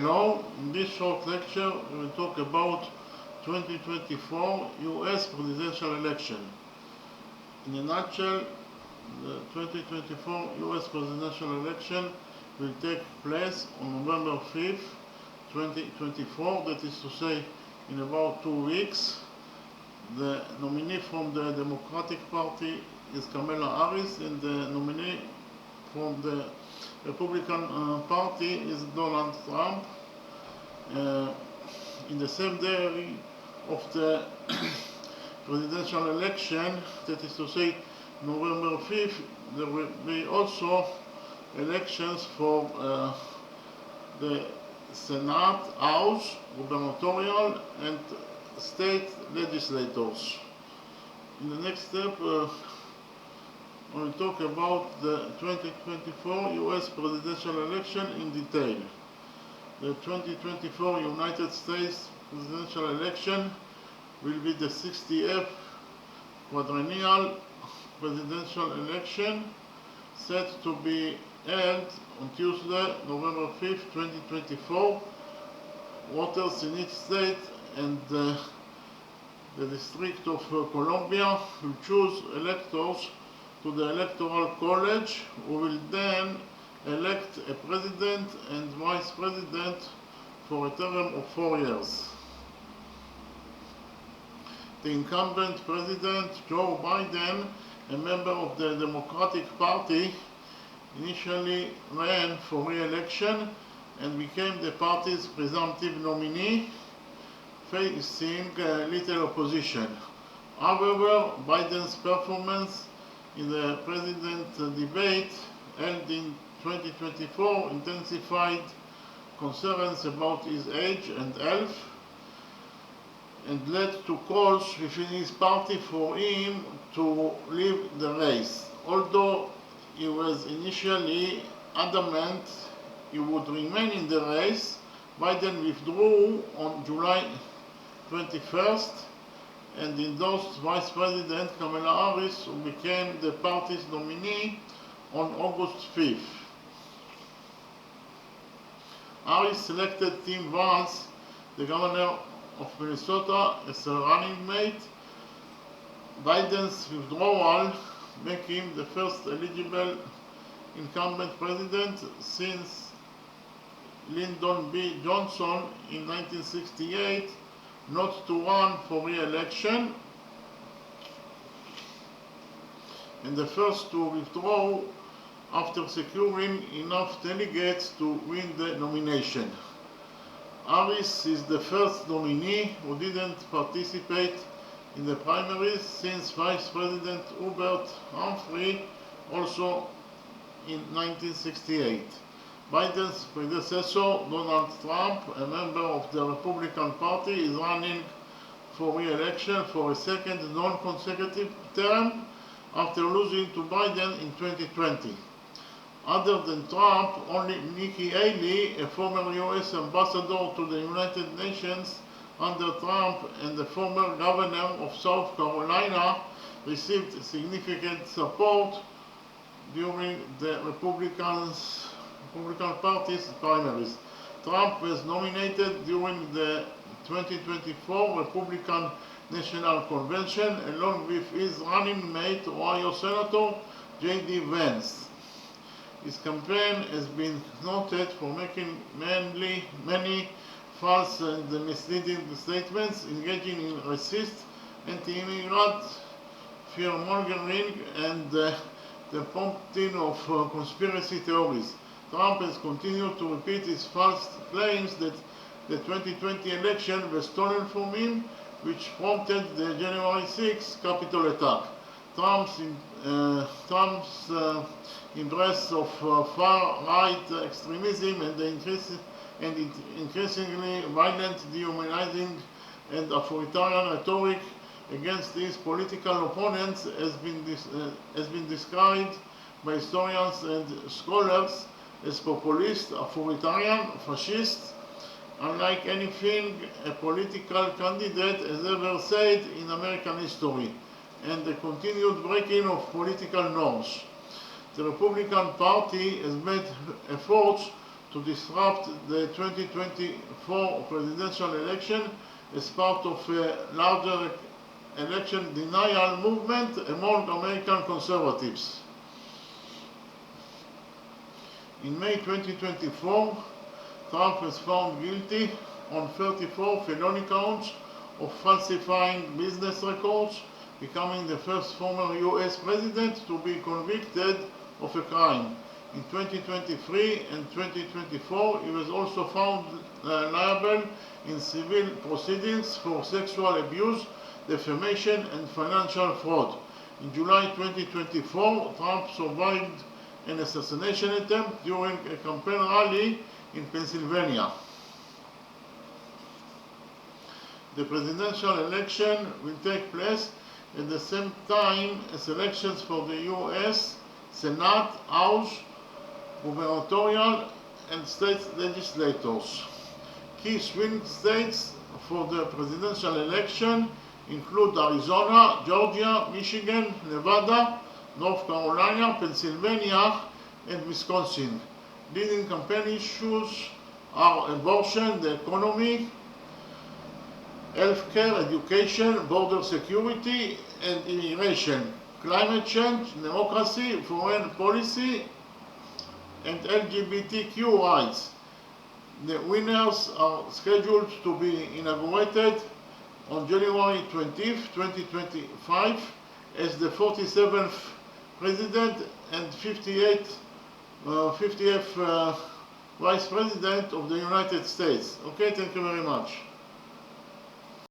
Hello, in this short lecture we will talk about 2024 US presidential election. In a nutshell, the 2024 US presidential election will take place on November 5th, 2024, that is to say in about 2 weeks. The nominee from the Democratic Party is Kamala Harris, and the nominee from the Republican Party is Donald Trump. In the same day of the presidential election, that is to say November 5th, there will be also elections for the Senate, House, gubernatorial and state legislators. In the next step, I will talk about the 2024 US presidential election in detail. The 2024 United States presidential election will be the 60th quadrennial presidential election, set to be held on Tuesday, November 5th, 2024. Voters in each state and the District of Columbia will choose electors to the Electoral College, who will then elect a president and vice president for a term of 4 years. The incumbent president, Joe Biden, a member of the Democratic Party, initially ran for re-election and became the party's presumptive nominee, facing little opposition. However, Biden's performance in the presidential debate held in 2024 intensified concerns about his age and health and led to calls within his party for him to leave the race. Although he was initially adamant he would remain in the race, Biden withdrew on July 21st and endorsed Vice President Kamala Harris, who became the party's nominee on August 5th. Harris selected Tim Walz, the governor of Minnesota, as her running mate. Biden's withdrawal makes him the first eligible incumbent president since Lyndon B. Johnson in 1968 not to run for re-election, and the first to withdraw after securing enough delegates to win the nomination. Harris is the first nominee who didn't participate in the primaries since Vice President Hubert Humphrey, also in 1968. Biden's predecessor, Donald Trump, a member of the Republican Party, is running for re-election for a second non-consecutive term after losing to Biden in 2020. Other than Trump, only Nikki Haley, a former US ambassador to the United Nations under Trump and the former governor of South Carolina, received significant support during the Republican Party's primaries. Trump was nominated during the 2024 Republican National Convention along with his running mate, Ohio Senator J.D. Vance. His campaign has been noted for making many false and misleading statements, engaging in racist, anti-immigrant, fear-mongering, and the prompting of conspiracy theories. Trump has continued to repeat his false claims that the 2020 election was stolen from him, which prompted the January 6 Capitol attack. Trump's embrace of far-right extremism and increasingly violent, dehumanizing, and authoritarian rhetoric against his political opponents has been described by historians and scholars as populist, authoritarian, fascist, unlike anything a political candidate has ever said in American history, and the continued breaking of political norms. The Republican Party has made efforts to disrupt the 2024 presidential election as part of a larger election denial movement among American conservatives. In May 2024, Trump was found guilty on 34 felony counts of falsifying business records, becoming the first former US president to be convicted of a crime. In 2023 and 2024, he was also found liable in civil proceedings for sexual abuse, defamation, and financial fraud. In July 2024, Trump survived an assassination attempt during a campaign rally in Pennsylvania. The presidential election will take place at the same time as elections for the US Senate, House, gubernatorial, and state legislators. Key swing states for the presidential election include Arizona, Georgia, Michigan, Nevada, North Carolina, Pennsylvania, and Wisconsin. Leading campaign issues are abortion, the economy, healthcare, education, border security, and immigration, climate change, democracy, foreign policy, and LGBTQ rights. The winners are scheduled to be inaugurated on January 20th, 2025 as the 47th President and 50th Vice President of the United States. Okay, thank you very much.